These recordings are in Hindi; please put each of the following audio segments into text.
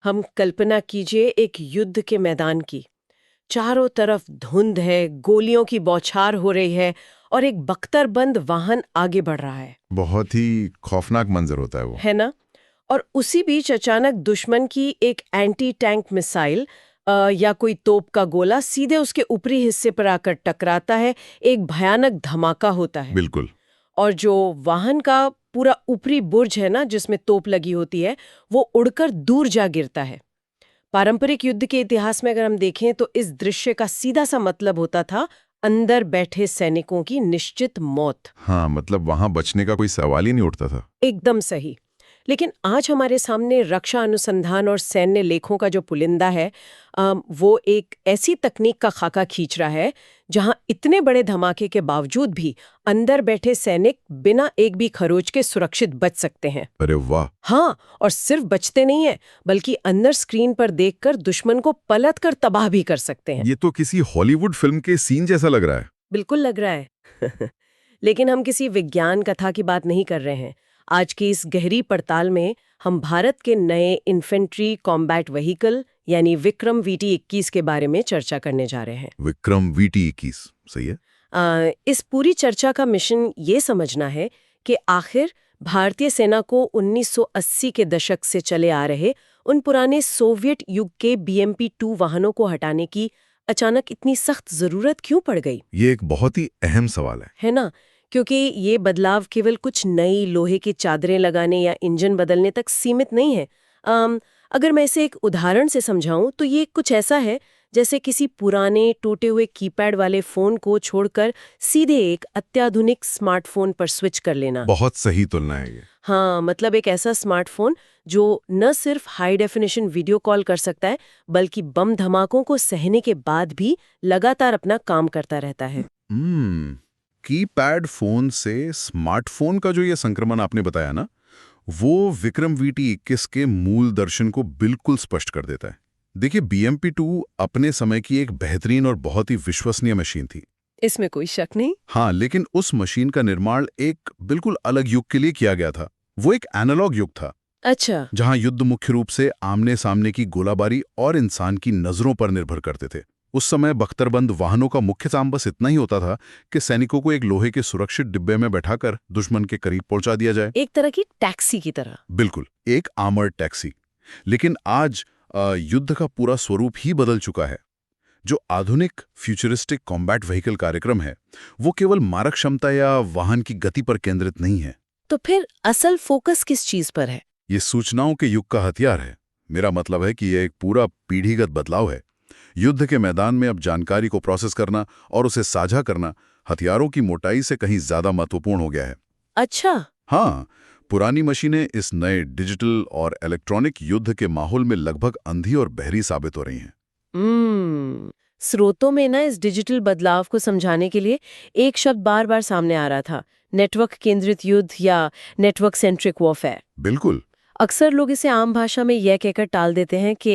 हम कल्पना कीजिए एक युद्ध के मैदान की। चारों तरफ धुंध है, गोलियों की बौछार हो रही है और एक बख्तरबंद वाहन आगे बढ़ रहा बहुत ही खौफनाक मंजर होता है वो। है ना? और उसी बीच अचानक दुश्मन की एक एंटी टैंक मिसाइल या कोई तोप का गोला सीधे उसके ऊपरी हिस्से पर आकर टकराता है। एक भयानक धमाका होता है बिल्कुल। और जो वाहन का पूरा ऊपरी बुर्ज है ना, जिसमें तोप लगी होती है, वो उड़कर दूर जा गिरता है। पारंपरिक युद्ध के इतिहास में अगर हम देखें तो इस दृश्य का सीधा सा मतलब होता था अंदर बैठे सैनिकों की निश्चित मौत। हाँ, मतलब वहां बचने का कोई सवाल ही नहीं उठता था। एकदम सही। लेकिन आज हमारे सामने रक्षा अनुसंधान और सैन्य लेखों का जो पुलिंदा है, वो एक ऐसी तकनीक का खाका खींच रहा है जहां इतने बड़े धमाके के बावजूद भी अंदर बैठे सैनिक बिना एक भी खरोच के सुरक्षित बच सकते हैं। अरे वाह। हाँ, और सिर्फ बचते नहीं है, बल्कि अंदर स्क्रीन पर देखकर दुश्मन को पलट कर तबाह भी कर सकते हैं। ये तो किसी हॉलीवुड फिल्म के सीन जैसा लग रहा है। बिल्कुल लग रहा है। लेकिन हम किसी विज्ञान कथा की बात नहीं कर रहे हैं। आज की इस गहरी पड़ताल में हम भारत के नए इन्फेंट्री कॉम्बैट व्हीकल यानी विक्रम VT-21 के बारे में चर्चा करने जा रहे हैं। विक्रम VT-21 सही है। इस पूरी चर्चा का मिशन ये समझना है कि आखिर भारतीय सेना को 1980 के दशक से चले आ रहे उन पुराने सोवियत युग के BMP-2 वाहनों को हटाने की अचानक इतनी सख्त जरूरत क्यों पड़ गई, ये एक बहुत ही अहम सवाल है ना? क्योंकि ये बदलाव केवल कुछ नई लोहे की चादरें लगाने या इंजन बदलने तक सीमित नहीं है। अगर मैं इसे एक उदाहरण से समझाऊं तो ये कुछ ऐसा है जैसे किसी पुराने टूटे हुए कीपैड वाले फोन को छोड़कर सीधे एक अत्याधुनिक स्मार्टफोन पर स्विच कर लेना। बहुत सही तुलना है ये। हाँ, मतलब एक ऐसा स्मार्टफोन जो न सिर्फ हाई डेफिनेशन वीडियो कॉल कर सकता है, बल्कि बम धमाकों को सहने के बाद भी लगातार अपना काम करता रहता है। कीपैड फोन से स्मार्टफोन का जो ये संक्रमण आपने बताया ना, वो विक्रम VT-21 के मूल दर्शन को बिल्कुल स्पष्ट कर देता है। देखिए, BMP-2 अपने समय की एक बेहतरीन और बहुत ही विश्वसनीय मशीन थी। इसमें कोई शक नहीं। हाँ, लेकिन उस मशीन का निर्माण एक बिल्कुल अलग युग के लिए किया गया था। वो एक एनालॉग युग था, अच्छा। जहां युद्ध मुख्य रूप से आमने सामने की गोलाबारी और इंसान की नजरों पर निर्भर करते थे। उस समय बख्तरबंद वाहनों का मुख्य काम बस इतना ही होता था कि सैनिकों को एक लोहे के सुरक्षित डिब्बे में बैठाकर दुश्मन के करीब पहुंचा दिया जाए। एक तरह की टैक्सी की तरह। बिल्कुल, एक आर्मर्ड टैक्सी। लेकिन आज युद्ध का पूरा स्वरूप ही बदल चुका है। जो आधुनिक फ्यूचरिस्टिक कॉम्बैट व्हीकल कार्यक्रम है, वो केवल मारक क्षमता या वाहन की गति पर केंद्रित नहीं है। तो फिर असल फोकस किस चीज पर है? ये सूचनाओं के युग का हथियार है। मेरा मतलब है कि यह एक पूरा पीढ़ीगत बदलाव है। युद्ध के मैदान में अब जानकारी को प्रोसेस करना और उसे साझा करना हथियारों की मोटाई से कहीं ज्यादा महत्वपूर्ण हो गया है। अच्छा। हाँ, पुरानी मशीनें इस नए डिजिटल और इलेक्ट्रॉनिक युद्ध के माहौल में लगभग अंधी और बहरी साबित हो रही हैं। स्रोतों में ना इस डिजिटल बदलाव को समझाने के लिए एक शब्द बार बार सामने आ रहा था, नेटवर्क केंद्रित युद्ध या नेटवर्क सेंट्रिक वॉरफेयर। बिल्कुल। अक्सर लोग इसे आम भाषा में यह कहकर टाल देते हैं कि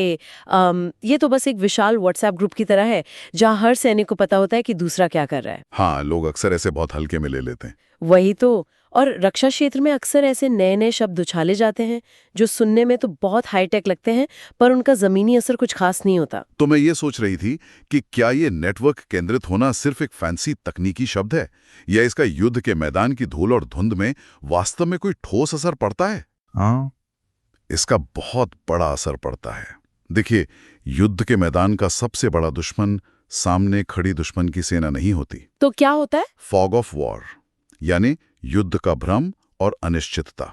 ये तो बस एक विशाल व्हाट्सएप ग्रुप की तरह है जहां हर सैनिक को पता होता है कि दूसरा क्या कर रहा है। हाँ, लोग अक्सर ऐसे बहुत हल्के में ले लेते हैं। वही तो। और रक्षा क्षेत्र में अक्सर ऐसे नए नए शब्द उछाले जाते हैं जो सुनने में तो बहुत हाईटेक लगते हैं, पर उनका जमीनी असर कुछ खास नहीं होता। तो मैं ये सोच रही थी कि क्या ये नेटवर्क केंद्रित होना सिर्फ एक फैंसी तकनीकी शब्द है, या इसका युद्ध के मैदान की धूल और धुंध में वास्तव में कोई ठोस असर पड़ता है? हाँ, इसका बहुत बड़ा असर पड़ता है। देखिए, युद्ध के मैदान का सबसे बड़ा दुश्मन सामने खड़ी दुश्मन की सेना नहीं होती। तो क्या होता है? फॉग ऑफ वॉर, यानी युद्ध का भ्रम और अनिश्चितता।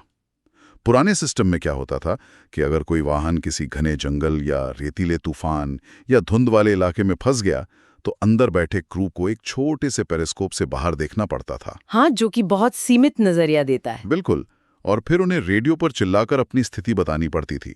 पुराने सिस्टम में क्या होता था कि अगर कोई वाहन किसी घने जंगल या रेतीले तूफान या धुंध वाले इलाके में फंस गया, तो अंदर बैठे क्रू को एक छोटे से पेरिस्कोप से बाहर देखना पड़ता था। हाँ, जो कि बहुत सीमित नजरिया देता है। बिल्कुल। और फिर उन्हें रेडियो पर चिल्लाकर अपनी स्थिति बतानी पड़ती थी।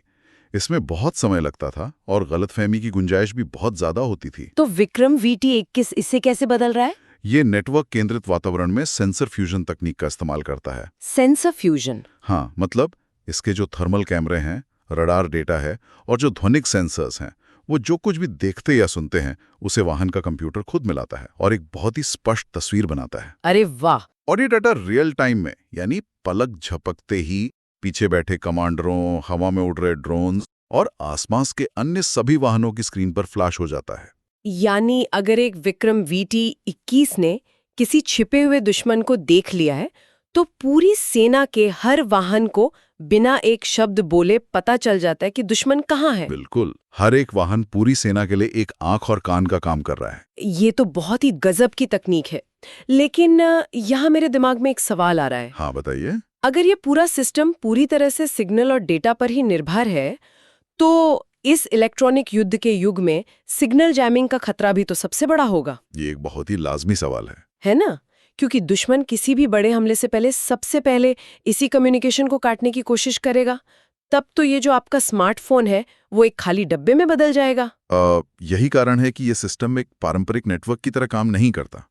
इसमें बहुत समय लगता था और गलतफहमी की गुंजाइश भी बहुत ज्यादा होती थी। तो विक्रम VT-21 इससे कैसे बदल रहा है? ये नेटवर्क केंद्रित वातावरण में सेंसर फ्यूजन तकनीक का इस्तेमाल करता है। Sensor fusion? हाँ, मतलब इसके जो थर्मल कैमरे हैं, रडार डेटा है और जो ध्वनिक सेंसर्स हैं, वो जो कुछ भी देखते या सुनते हैं उसे वाहन का कंप्यूटर खुद मिलाता है और एक बहुत ही स्पष्ट तस्वीर बनाता है। अरे वाह! और ये डाटा रियल टाइम में, यानी पलक झपकते ही पीछे बैठे कमांडरों, हवा में उड़ रहे ड्रोन्स और आसपास के अन्य सभी वाहनों की स्क्रीन पर फ्लैश हो जाता है। यानी अगर एक विक्रम VT-21 ने किसी छिपे हुए दुश्मन को देख लिया है तो पूरी सेना के हर वाहन को बिना एक शब्द बोले पता चल जाता है कि दुश्मन कहाँ है। बिल्कुल, हर एक वाहन पूरी सेना के लिए एक आंख और कान का काम कर रहा है। ये तो बहुत ही गजब की तकनीक है। लेकिन यहाँ मेरे दिमाग में एक सवाल आ रहा है। हाँ, बताइए। अगर ये पूरा सिस्टम पूरी तरह से सिग्नल और डेटा पर ही निर्भर है तो इस इलेक्ट्रॉनिक युद्ध के युग में सिग्नल जैमिंग का खतरा भी तो सबसे बड़ा होगा। ये एक बहुत ही लाजमी सवाल है ना? क्योंकि दुश्मन किसी भी बड़े हमले से पहले सबसे पहले इसी कम्युनिकेशन को काटने की कोशिश करेगा। तब तो ये जो आपका स्मार्टफोन है वो एक खाली डब्बे में बदल जाएगा। यही कारण है कि ये सिस्टम एक पारंपरिक नेटवर्क की तरह काम नहीं करता।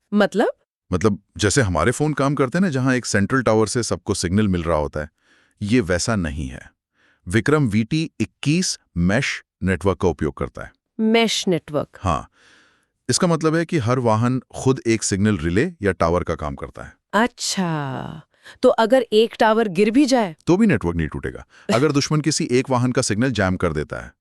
मतलब जैसे हमारे फोन काम करते हैं ना, जहां एक सेंट्रल टावर से सबको सिग्नल मिल रहा होता है, ये वैसा नहीं है। विक्रम VT-21 मैश नेटवर्क का उपयोग करता है। Mesh network? हाँ, इसका मतलब है कि हर वाहन खुद एक सिग्नल रिले या टावर का काम करता है। अच्छा, तो अगर एक टावर गिर भी जाए तो भी नेटवर्क नहीं टूटेगा। अगर दुश्मन किसी एक वाहन का सिग्नल जैम कर देता है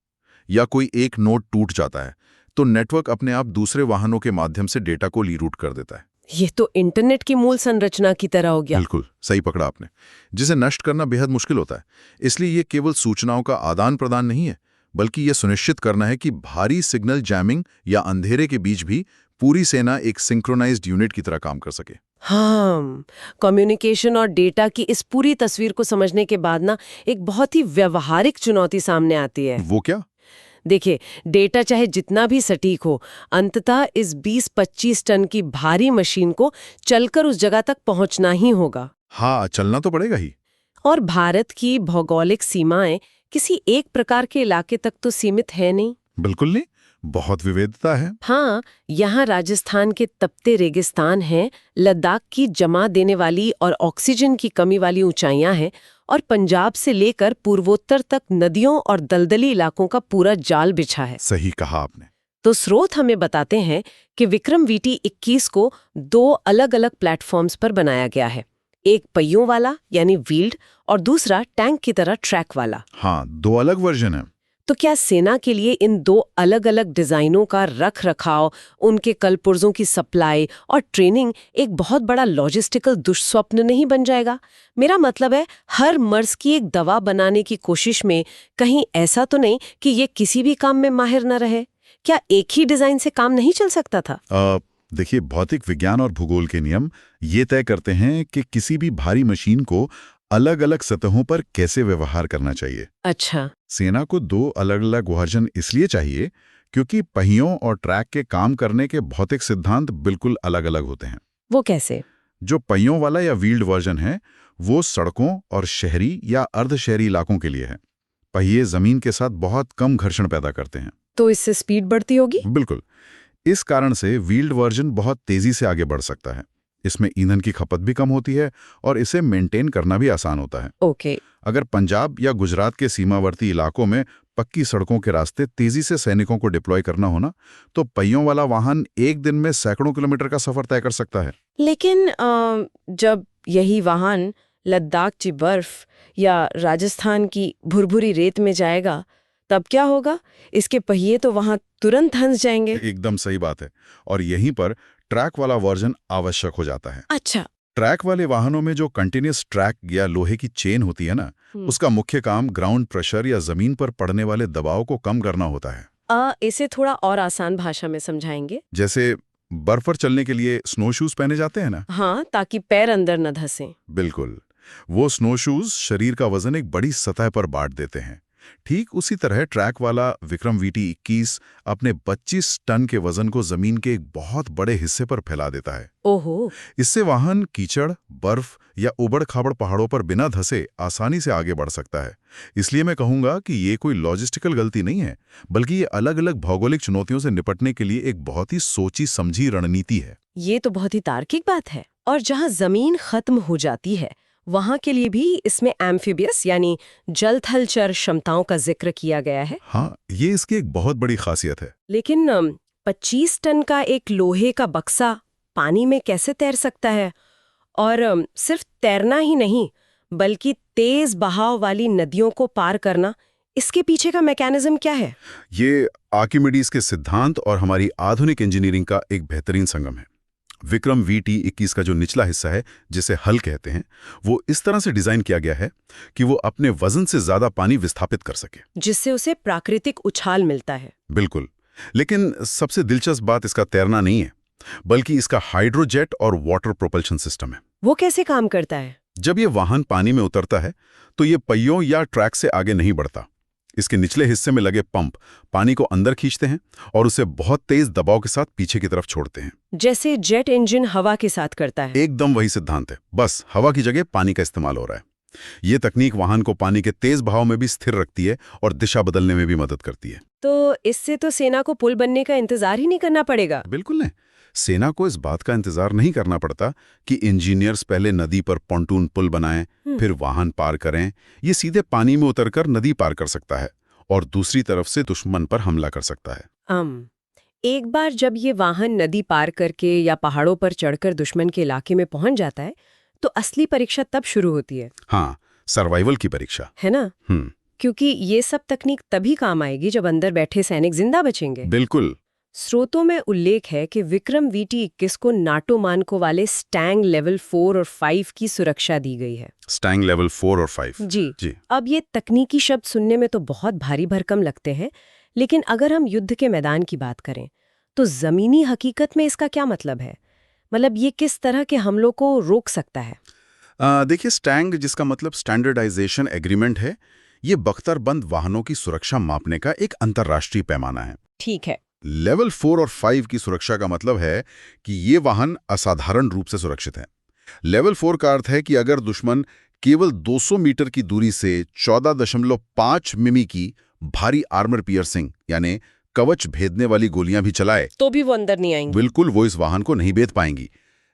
या कोई एक नोड टूट जाता है तो नेटवर्क अपने आप दूसरे वाहनों के माध्यम से डेटा को रीरूट कर देता है। ये तो इंटरनेट की मूल संरचना की तरह हो गया। बिल्कुल सही पकड़ा आपने, जिसे नष्ट करना बेहद मुश्किल होता है। इसलिए ये केवल सूचनाओं का आदान प्रदान नहीं है, बल्कि ये सुनिश्चित करना है कि भारी सिग्नल जैमिंग या अंधेरे के बीच भी पूरी सेना एक सिंक्रोनाइज्ड यूनिट की तरह काम कर सके। हाँ, कम्युनिकेशन और डेटा की इस पूरी तस्वीर को समझने के बाद ना एक बहुत ही व्यवहारिक चुनौती सामने आती है। वो क्या? देखिए, डेटा चाहे जितना भी सटीक हो, अंततः इस 20-25 टन की भारी मशीन को चलकर उस जगह तक पहुंचना ही होगा। हाँ, चलना तो पड़ेगा ही। और भारत की भौगोलिक सीमाएं किसी एक प्रकार के इलाके तक तो सीमित है नहीं। बिल्कुल नहीं, बहुत विविधता है। हाँ, यहाँ राजस्थान के तपते रेगिस्तान हैं, लद्दाख की जमा देने वाली और ऑक्सीजन की कमी वाली ऊंचाइयां हैं, और पंजाब से लेकर पूर्वोत्तर तक नदियों और दलदली इलाकों का पूरा जाल बिछा है। सही कहा आपने। तो स्रोत हमें बताते हैं कि विक्रम VT-21 को 2 अलग-अलग प्लेटफॉर्म्स पर बनाया गया है। एक पहियों वाला यानी व्हील्ड और दूसरा टैंक की तरह ट्रैक वाला। हाँ, 2 अलग वर्जन है। तो क्या सेना के लिए इन 2 अलग-अलग डिजाइनों का रख रखाव, उनके कलपुर्जों की सप्लाई और ट्रेनिंग एक बहुत बड़ा लॉजिस्टिकल दुष्स्वप्न नहीं बन जाएगा? मेरा मतलब है, हर मर्ज की एक दवा बनाने की कोशिश में कहीं ऐसा तो नहीं कि ये किसी भी काम में माहिर न रहे? क्या एक ही डिजाइन से काम नहीं चल सकता था? देखिए, भौतिक विज्ञान और भूगोल के नियम ये तय करते हैं कि किसी भी भारी मशीन को अलग अलग सतहों पर कैसे व्यवहार करना चाहिए। अच्छा। सेना को 2 अलग अलग वर्जन इसलिए चाहिए क्योंकि पहियों और ट्रैक के काम करने के भौतिक सिद्धांत बिल्कुल अलग अलग होते हैं। वो कैसे? जो पहियों वाला या व्हील्ड वर्जन है वो सड़कों और शहरी या अर्धशहरी इलाकों के लिए है। पहिए जमीन के साथ बहुत कम घर्षण पैदा करते हैं। तो इससे स्पीड बढ़ती होगी? बिल्कुल। इस कारण से व्हील्ड वर्जन बहुत तेजी से आगे बढ़ सकता है। इसमें ईंधन की खपत भी कम होती है और इसे मेंटेन करना भी आसान होता है। ओके। अगर पंजाब या गुजरात के सीमावर्ती इलाकों में पक्की सड़कों के रास्ते तेजी से सैनिकों को डिप्लॉय करना हो ना, तो पहियों वाला वाहन एक दिन में सैकड़ों किलोमीटर का सफर तय कर सकता है। लेकिन जब यही वाहन लद्दाख की बर्फ या राजस्थान की भुरभुरी रेत में जाएगा तब क्या होगा? इसके पहिए तो वहां तुरंत धंस जाएंगे। एकदम सही बात है। और यहीं पर ट्रैक वाला वर्जन आवश्यक हो जाता है। अच्छा। ट्रैक वाले वाहनों में जो कंटिन्यूअस ट्रैक या लोहे की चेन होती है ना, उसका मुख्य काम ग्राउंड प्रेशर या जमीन पर पड़ने वाले दबाव को कम करना होता है। इसे थोड़ा और आसान भाषा में समझाएंगे? जैसे बर्फ पर चलने के लिए स्नो शूज पहने जाते हैं ना। हाँ, ताकि पैर अंदर न धंसें। बिल्कुल। वो स्नो शूज शरीर का वजन एक बड़ी सतह पर बांट देते हैं। ठीक उसी तरह ट्रैक वाला विक्रम VT-21 अपने 25 टन के वजन को जमीन के एक बहुत बड़े हिस्से पर फैला देता है। ओहो। इससे वाहन कीचड़, बर्फ या उबड़-खाबड़ पहाड़ों पर बिना धंसे आसानी से आगे बढ़ सकता है। इसलिए मैं कहूंगा कि ये कोई लॉजिस्टिकल गलती नहीं है, बल्कि ये अलग-अलग भौगोलिक चुनौतियों से निपटने के लिए एक बहुत ही सोची समझी रणनीति है। ये तो बहुत ही तार्किक बात है। और जहाँ जमीन खत्म हो जाती है वहां के लिए भी इसमें एम्फीबियस यानी जल थल चर क्षमताओं का जिक्र किया गया है। हाँ, ये इसकी एक बहुत बड़ी खासियत है। लेकिन 25 टन का एक लोहे का बक्सा पानी में कैसे तैर सकता है? और सिर्फ तैरना ही नहीं, बल्कि तेज बहाव वाली नदियों को पार करना, इसके पीछे का मैकेनिज्म क्या है? ये आर्किमिडीज के सिद्धांत और हमारी आधुनिक इंजीनियरिंग का एक बेहतरीन संगम है। विक्रम VT-21 का जो निचला हिस्सा है, जिसे हल कहते हैं, वो इस तरह से डिजाइन किया गया है कि वो अपने वजन से ज्यादा पानी विस्थापित कर सके, जिससे उसे प्राकृतिक उछाल मिलता है। बिल्कुल। लेकिन सबसे दिलचस्प बात इसका तैरना नहीं है, बल्कि इसका हाइड्रोजेट और वाटर प्रोपल्शन सिस्टम है। वो कैसे काम करता है? जब ये वाहन पानी में उतरता है तो ये पहियों या ट्रैक से आगे नहीं बढ़ता। इसके निचले हिस्से में लगे पंप पानी को अंदर खींचते हैं और उसे बहुत तेज दबाव के साथ पीछे की तरफ छोड़ते हैं, जैसे जेट इंजन हवा के साथ करता है। एकदम वही सिद्धांत है, बस हवा की जगह पानी का इस्तेमाल हो रहा है। ये तकनीक वाहन को पानी के तेज बहाव में भी स्थिर रखती है और दिशा बदलने में भी मदद करती है। तो इससे तो सेना को पुल बनने का इंतजार ही नहीं करना पड़ेगा। बिल्कुल नहीं। सेना को इस बात का इंतजार नहीं करना पड़ता कि इंजीनियर्स पहले नदी पर पॉन्टून पुल बनाएं, फिर वाहन पार करें। ये सीधे पानी में उतरकर नदी पार कर सकता है और दूसरी तरफ से दुश्मन पर हमला कर सकता है। एक बार जब ये वाहन नदी पार करके या पहाड़ों पर चढ़कर दुश्मन के इलाके में पहुंच जाता है तो असली परीक्षा तब शुरू होती है। हाँ, सर्वाइवल की परीक्षा, है ना? क्योंकि ये सब तकनीक तभी काम आएगी जब अंदर बैठे सैनिक जिंदा बचेंगे। बिल्कुल। स्रोतों में उल्लेख है कि विक्रम VT-21 को नाटो मानकों वाले स्टैंग लेवल 4 और 5 की सुरक्षा दी गई है। स्टैंग लेवल 4 और 5? जी। अब ये तकनीकी शब्द सुनने में तो बहुत भारी भरकम लगते हैं, लेकिन अगर हम युद्ध के मैदान की बात करें तो जमीनी हकीकत में इसका क्या मतलब है? मतलब ये किस तरह के हमलों को रोक सकता है? देखिए, स्टैंग जिसका मतलब स्टैंडर्डाइजेशन एग्रीमेंट है, ये बख्तरबंद वाहनों की सुरक्षा मापने का एक अंतर्राष्ट्रीय पैमाना है। ठीक है। लेवल 4 और 5 की सुरक्षा का मतलब है कि ये वाहन असाधारण रूप से सुरक्षित हैं। लेवल 4 का अर्थ है कि अगर दुश्मन केवल 200 मीटर की दूरी से 14.5 मिमी की भारी आर्मर पियर्सिंग यानी कवच भेदने वाली गोलियां भी चलाए तो भी वो अंदर नहीं आएंगी। बिल्कुल, वो इस वाहन को नहीं भेद पाएंगी।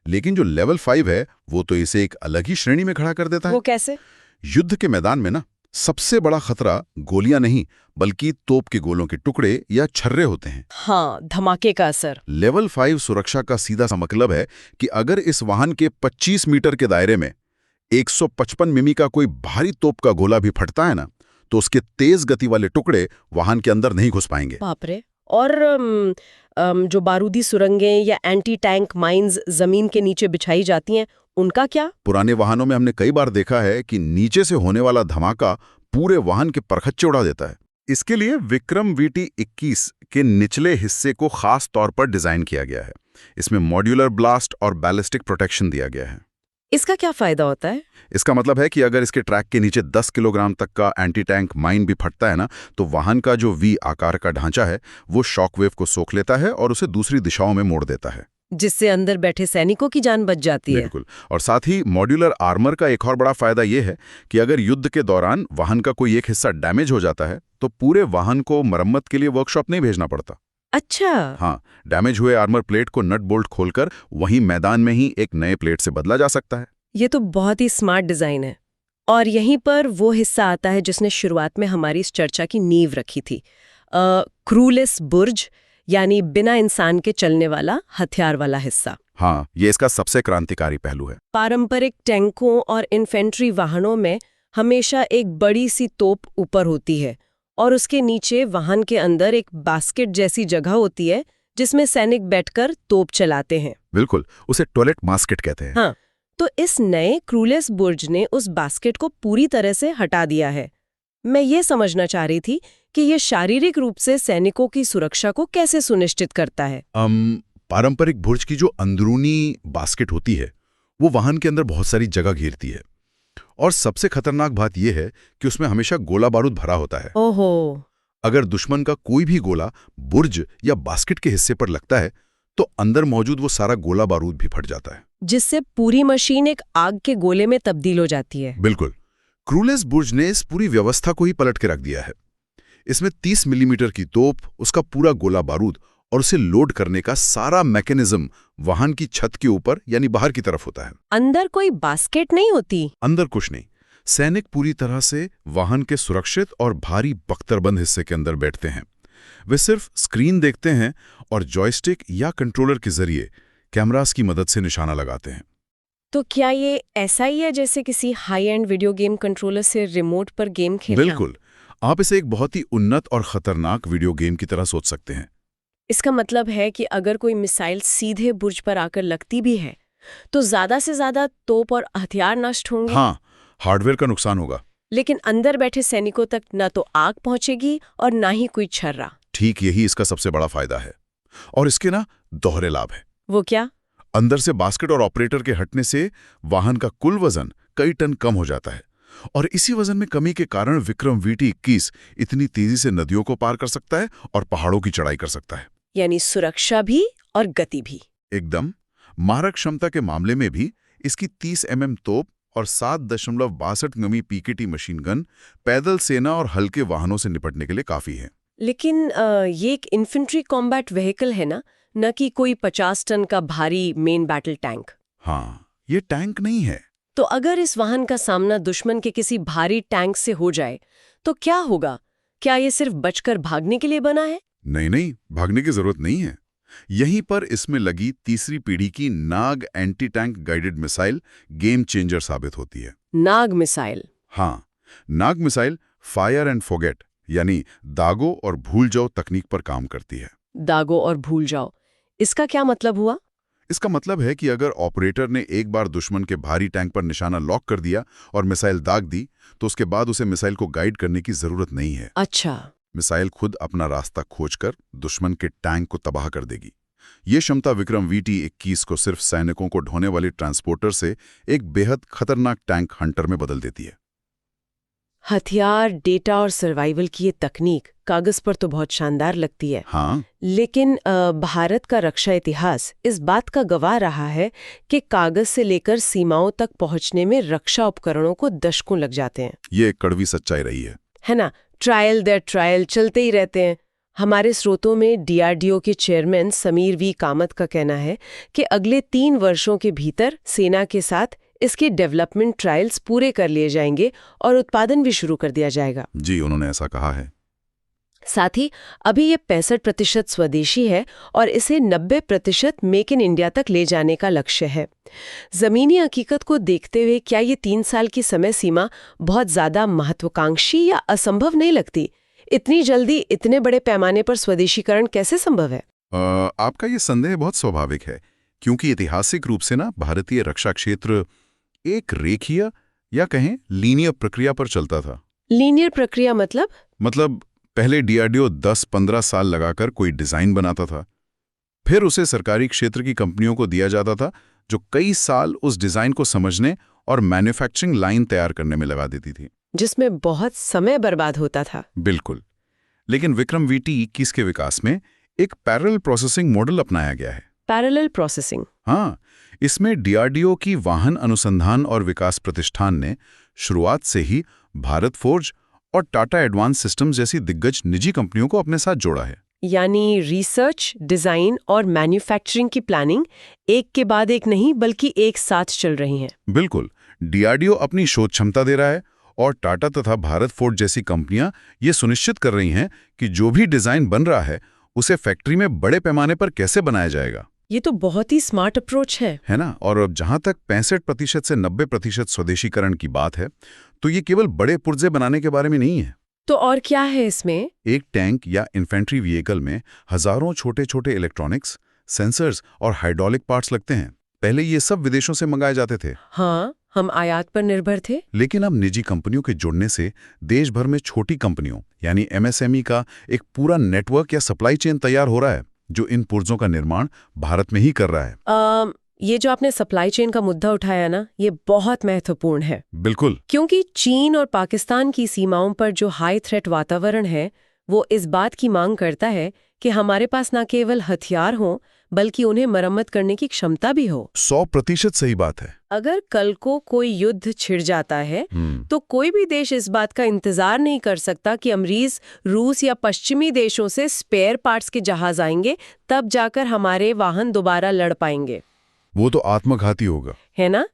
लेकिन जो लेवल 5 है वो तो इसे एक अलग ही श्रेणी में खड़ा कर देता है। वो कैसे? युद्ध के मैदान में ना सबसे बड़ा खतरा गोलियां नहीं बल्कि तोप के गोलों के टुकड़े या छर्रे होते हैं। हाँ, धमाके का असर। लेवल 5 सुरक्षा का सीधा सा मतलब है कि अगर इस वाहन के 25 मीटर के दायरे में 155 मिमी का कोई भारी तोप का गोला भी फटता है ना, तो उसके तेज गति वाले टुकड़े वाहन के अंदर नहीं घुस पाएंगे। बाप रे। और जो बारूदी सुरंगें या एंटी टैंक माइंस जमीन के नीचे बिछाई जाती हैं, उनका क्या? पुराने वाहनों में हमने कई बार देखा है कि नीचे से होने वाला धमाका पूरे वाहन के परखच्चे उड़ा देता है। इसके लिए विक्रम VT-21 के निचले हिस्से को खास तौर पर डिजाइन किया गया है। इसमें मॉड्यूलर ब्लास्ट और बैलिस्टिक प्रोटेक्शन दिया गया है। इसका क्या फायदा होता है? इसका मतलब है कि अगर इसके ट्रैक के नीचे 10 किलोग्राम तक का एंटी टैंक माइन भी फटता है ना, तो वाहन का जो V आकार का ढांचा है वो शॉकवेव को सोख लेता है और उसे दूसरी दिशाओं में मोड़ देता है, जिससे अंदर बैठे सैनिकों की जान बच जाती है। बिल्कुल। और साथ ही मॉड्यूलर आर्मर का एक और बड़ा फायदा यह है कि अगर युद्ध के दौरान वाहन का कोई एक हिस्सा डैमेज हो जाता है तो पूरे वाहन को मरम्मत के लिए वर्कशॉप नहीं भेजना पड़ता। अच्छा। हाँ, डैमेज हुए आर्मर प्लेट को नट बोल्ट खोलकर वहीं मैदान में ही एक नए प्लेट से बदला जा सकता है। ये तो बहुत ही स्मार्ट डिजाइन है। और यहीं पर वो हिस्सा आता है जिसने शुरुआत में हमारी इस चर्चा की नींव रखी थी, क्रूलेस बुर्ज, यानी बिना इंसान के चलने वाला हथियार वाला हिस्सा। हाँ, ये इसका सबसे क्रांतिकारी पहलू है। पारंपरिक टैंकों और इन्फेंट्री वाहनों में हमेशा एक बड़ी सी तोप ऊपर होती है और उसके नीचे वाहन के अंदर एक बास्केट जैसी जगह होती है जिसमें सैनिक बैठकर तोप चलाते हैं। बिल्कुल, उसे टॉयलेट बास्केट कहते हैं। हाँ, तो इस नए क्रूलेस बुर्ज ने उस बास्केट को पूरी तरह से हटा दिया है। मैं ये समझना चाह रही थी कि ये शारीरिक रूप से सैनिकों की सुरक्षा को कैसे सुनिश्चित करता है? पारंपरिक बुर्ज की जो अंदरूनी बास्केट होती है वो वाहन के अंदर बहुत सारी जगह घेरती है और सबसे खतरनाक बात यह है कि उसमें हमेशा गोला बारूद भरा होता है। ओहो। अगर दुश्मन का कोई भी गोला बुर्ज या बास्केट के हिस्से पर लगता है तो अंदर मौजूद वो सारा गोला बारूद भी फट जाता है, जिससे पूरी मशीन एक आग के गोले में तब्दील हो जाती है। बिल्कुल। क्रूलेस बुर्ज ने इस पूरी व्यवस्था को ही पलट के रख दिया है। इसमें 30 मिलीमीटर की तोप, उसका पूरा गोला बारूद और उसे लोड करने का सारा मैकेनिज्म वाहन की छत के ऊपर यानी बाहर की तरफ होता है। अंदर कोई बास्केट नहीं होती? अंदर कुछ नहीं। सैनिक पूरी तरह से वाहन के सुरक्षित और भारी बख्तरबंद हिस्से के अंदर बैठते हैं। वे सिर्फ स्क्रीन देखते हैं और जॉयस्टिक या कंट्रोलर के जरिए कैमरास की मदद से निशाना लगाते हैं। तो क्या ये ऐसा ही है जैसे किसी high and video game controller से रिमोट पर गेम खेलना? बिल्कुल। आप इसे एक बहुत ही उन्नत और खतरनाक वीडियो गेम की तरह सोच सकते हैं। इसका मतलब है कि अगर कोई मिसाइल सीधे बुर्ज पर आकर लगती भी है तो ज्यादा से ज्यादा तोप और हथियार नष्ट होंगे। हाँ, हार्डवेयर का नुकसान होगा। लेकिन अंदर बैठे सैनिकों तक न तो आग पहुंचेगी और ना ही कोई छर्रा। ठीक यही इसका सबसे बड़ा फायदा है। और इसके ना दोहरे लाभ है। वो क्या? अंदर से बास्केट और ऑपरेटर के हटने से वाहन का कुल वजन कई टन कम हो जाता है और इसी वजन में कमी के कारण विक्रम VT-21 इतनी तेजी से नदियों को पार कर सकता है और पहाड़ों की चढ़ाई कर सकता है। यानी सुरक्षा भी और गति भी। एकदम। मारक क्षमता के मामले में भी इसकी 30 mm तोप और 7.62 गमी PKT मशीन गन पैदल सेना और हल्के वाहनों से निपटने के लिए काफी है। लेकिन ये एक इन्फेंट्री कॉम्बैट व्हीकल है ना, न कि कोई 50 टन का भारी मेन बैटल टैंक। हाँ, ये टैंक नहीं है। तो अगर इस वाहन का सामना दुश्मन के किसी भारी टैंक से हो जाए तो क्या होगा? क्या ये सिर्फ बचकर भागने के लिए बना है? नहीं नहीं, भागने की जरूरत नहीं है। यहीं पर इसमें लगी तीसरी पीढ़ी की Nag anti tank guided missile game changer साबित होती है। नाग मिसाइल? हाँ, Nag missile fire and forget यानी दागो और भूल जाओ तकनीक पर काम करती है। दागो और भूल जाओ, इसका क्या मतलब हुआ? इसका मतलब है कि अगर ऑपरेटर ने एक बार दुश्मन के भारी टैंक पर निशाना लॉक कर दिया और मिसाइल दाग दी तो उसके बाद उसे मिसाइल को गाइड करने की जरूरत नहीं है। अच्छा। मिसाइल खुद अपना रास्ता खोजकर दुश्मन के टैंक को तबाह कर देगी। ये क्षमता विक्रम VT-21 को सिर्फ सैनिकों को ढोने वाली ट्रांसपोर्टर से एक बेहद खतरनाक टैंक हंटर में बदल देती है। हथियार, डेटा और सर्वाइवल की ये तकनीक कागज पर तो बहुत शानदार लगती है। हाँ, लेकिन भारत का रक्षा इतिहास इस बात का गवाह रहा है कि कागज से लेकर सीमाओं तक पहुंचने में रक्षा उपकरणों को दशकों लग जाते हैं। ये एक कड़वी सच्चाई रही है ना? ट्रायल दर ट्रायल चलते ही रहते हैं। हमारे स्रोतों में DRDO के चेयरमैन समीर V कामत का कहना है कि अगले 3 वर्षों के भीतर सेना के साथ इसके डेवलपमेंट ट्रायल्स पूरे कर लिए जाएंगे और उत्पादन भी शुरू कर दिया जाएगा। जी, उन्होंने ऐसा कहा है। साथ ही अभी ये 65% स्वदेशी है और इसे 90% मेक इन इंडिया तक ले जाने का लक्ष्य है। जमीनी हकीकत को देखते हुए क्या ये 3 साल की समय सीमा बहुत ज्यादा महत्वाकांक्षी या असंभव नहीं लगती? इतनी जल्दी इतने बड़े पैमाने पर स्वदेशीकरण कैसे संभव है? आपका ये संदेह बहुत स्वाभाविक है क्योंकि ऐतिहासिक रूप से ना भारतीय रक्षा क्षेत्र एक रेखीय या कहें लीनियर प्रक्रिया पर चलता था। लीनियर प्रक्रिया मतलब पहले DRDO 10-15 साल लगाकर कोई डिजाइन बनाता था, फिर उसे सरकारी क्षेत्र की कंपनियों को दिया जाता था जो कई साल उस डिजाइन को समझने और मैन्युफैक्चरिंग लाइन तैयार करने में लगा देती थी, जिसमें बहुत समय बर्बाद होता था। बिल्कुल। लेकिन विक्रम VT-21 के विकास में एक पैरेलल प्रोसेसिंग मॉडल अपनाया गया है। Parallel processing? हाँ, इसमें DRDO की वाहन अनुसंधान और विकास प्रतिष्ठान ने शुरुआत से ही भारत फोर्ज और टाटा एडवांस सिस्टम्स जैसी दिग्गज निजी कंपनियों को अपने साथ जोड़ा है। यानी रिसर्च, डिजाइन और मैन्युफैक्चरिंग की प्लानिंग एक के बाद एक नहीं बल्कि एक साथ चल रही हैं। बिल्कुल। DRDO अपनी शोध क्षमता दे रहा है और टाटा तथा भारत फोर्ज जैसी कंपनियां ये सुनिश्चित कर रही हैं कि जो भी डिजाइन बन रहा है उसे फैक्ट्री में बड़े पैमाने पर कैसे बनाया जाएगा। ये तो बहुत ही स्मार्ट अप्रोच है ना? और अब जहां तक 65% से 90% स्वदेशीकरण की बात है तो ये केवल बड़े पुर्जे बनाने के बारे में नहीं है। तो और क्या है इसमें? एक टैंक या इन्फेंट्री व्हीकल में हजारों छोटे छोटे इलेक्ट्रॉनिक्स, सेंसर्स और हाइड्रोलिक पार्ट्स लगते हैं। पहले ये सब विदेशों से मंगाए जाते थे। हाँ, हम आयात पर निर्भर थे। लेकिन अब निजी कंपनियों के जुड़ने से देश भर में छोटी कंपनियों यानी MSME का एक पूरा नेटवर्क या सप्लाई चेन तैयार हो रहा है जो इन पुर्जों का निर्माण भारत में ही कर रहा है। ये जो आपने सप्लाई चेन का मुद्दा उठाया ना, ये बहुत महत्वपूर्ण है। बिल्कुल। क्योंकि चीन और पाकिस्तान की सीमाओं पर जो हाई थ्रेट वातावरण है वो इस बात की मांग करता है कि हमारे पास न केवल हथियार हों बल्कि उन्हें मरम्मत करने की क्षमता भी हो। 100% सही बात है। अगर कल को कोई युद्ध छिड़ जाता है तो कोई भी देश इस बात का इंतजार नहीं कर सकता कि अमरीज, रूस या पश्चिमी देशों से स्पेयर पार्ट्स के जहाज आएंगे तब जाकर हमारे वाहन दोबारा लड़ पाएंगे। वो तो आत्मघाती होगा, है ना?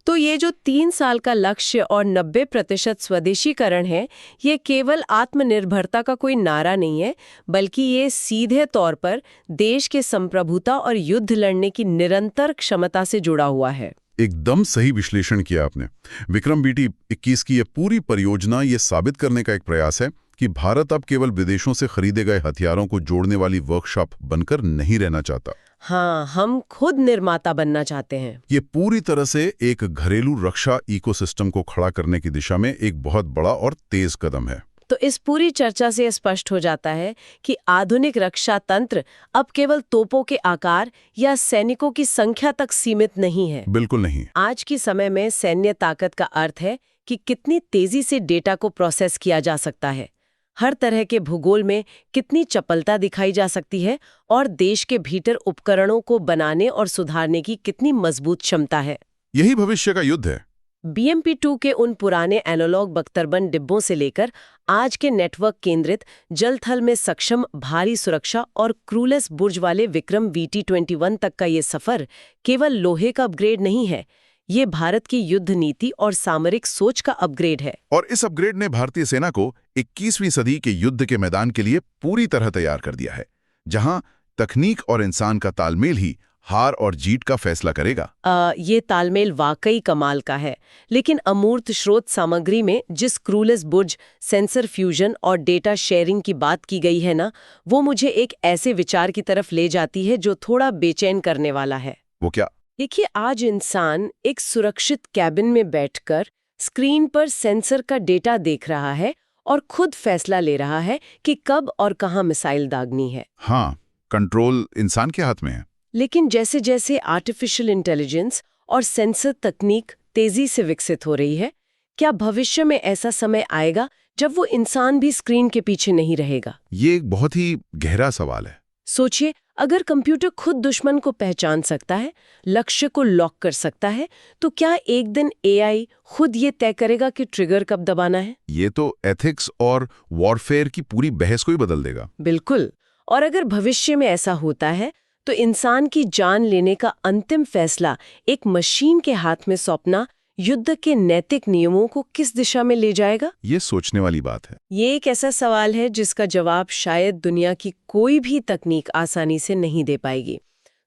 तो ये जो 3 साल का लक्ष्य और 90% स्वदेशीकरण है, ये केवल आत्मनिर्भरता का कोई नारा नहीं है, बल्कि ये सीधे तौर पर देश के संप्रभुता और युद्ध लड़ने की निरंतर क्षमता से जुड़ा हुआ है। एकदम सही विश्लेषण किया आपने। विक्रम VT-21 की यह पूरी परियोजना ये साबित करने का एक प्रयास है कि भारत अब केवल विदेशों से खरीदे गए हथियारों को जोड़ने वाली वर्कशॉप बनकर नहीं रहना चाहता। हाँ, हम खुद निर्माता बनना चाहते हैं। ये पूरी तरह से एक घरेलू रक्षा इकोसिस्टम को खड़ा करने की दिशा में एक बहुत बड़ा और तेज कदम है। तो इस पूरी चर्चा से स्पष्ट हो जाता है कि आधुनिक रक्षा तंत्र अब केवल तोपों के आकार या सैनिकों की संख्या तक सीमित नहीं है। बिल्कुल नहीं। आज के समय में सैन्य ताकत का अर्थ है कि कितनी तेजी से डेटा को प्रोसेस किया जा सकता है, हर तरह के भूगोल में कितनी चपलता दिखाई जा सकती है और देश के भीतर उपकरणों को बनाने और सुधारने की कितनी मजबूत क्षमता है। यही भविष्य का युद्ध है। BMP-2 के उन पुराने एनालॉग बख्तरबंद डिब्बों से लेकर आज के नेटवर्क केंद्रित जल थल में सक्षम भारी सुरक्षा और क्रूलेस बुर्ज वाले विक्रम VT-21 तक का ये सफर केवल लोहे का अपग्रेड नहीं है, ये भारत की युद्ध नीति और सामरिक सोच का अपग्रेड है। और इस अपग्रेड ने भारतीय सेना को 21वीं सदी के युद्ध के मैदान के लिए पूरी तरह तैयार कर दिया है, जहां तकनीक और इंसान का तालमेल ही हार और जीत का फैसला करेगा। ये तालमेल वाकई कमाल का है, लेकिन अमूर्त स्रोत सामग्री में जिस क्रूलेस बुर्ज, सेंसर फ्यूजन और डेटा शेयरिंग की बात की गई है ना, वो मुझे एक ऐसे विचार की तरफ ले जाती है जो थोड़ा बेचैन करने वाला है। वो क्या? देखिए, आज इंसान एक सुरक्षित कैबिन में बैठकर स्क्रीन पर सेंसर का डेटा देख रहा है और खुद फैसला ले रहा है कि कब और कहाँ मिसाइल दागनी है। हाँ, कंट्रोल इंसान के हाथ में है। लेकिन जैसे जैसे आर्टिफिशियल इंटेलिजेंस और सेंसर तकनीक तेजी से विकसित हो रही है, क्या भविष्य में ऐसा समय आएगा जब वो इंसान भी स्क्रीन के पीछे नहीं रहेगा? ये एक बहुत ही गहरा सवाल है। सोचिए, अगर कंप्यूटर खुद दुश्मन को पहचान सकता है, लक्ष्य को लॉक कर सकता है, तो क्या एक दिन AI खुद ये तय करेगा कि ट्रिगर कब दबाना है? ये तो एथिक्स और वॉरफेयर की पूरी बहस को ही बदल देगा। बिल्कुल। और अगर भविष्य में ऐसा होता है, तो इंसान की जान लेने का अंतिम फैसला एक मशीन के हाथ में सौंपना युद्ध के नैतिक नियमों को किस दिशा में ले जाएगा? ये सोचने वाली बात है। ये एक ऐसा सवाल है जिसका जवाब शायद दुनिया की कोई भी तकनीक आसानी से नहीं दे पाएगी।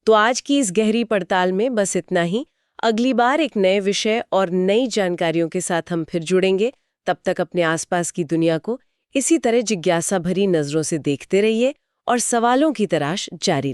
तो आज की इस गहरी पड़ताल में बस इतना ही। अगली बार एक नए विषय और नई जानकारियों के साथ हम फिर जुड़ेंगे। तब तक अपने आसपास की दुनिया को इसी तरह जिज्ञासा भरी नजरों से देखते रहिए और सवालों की तलाश जारी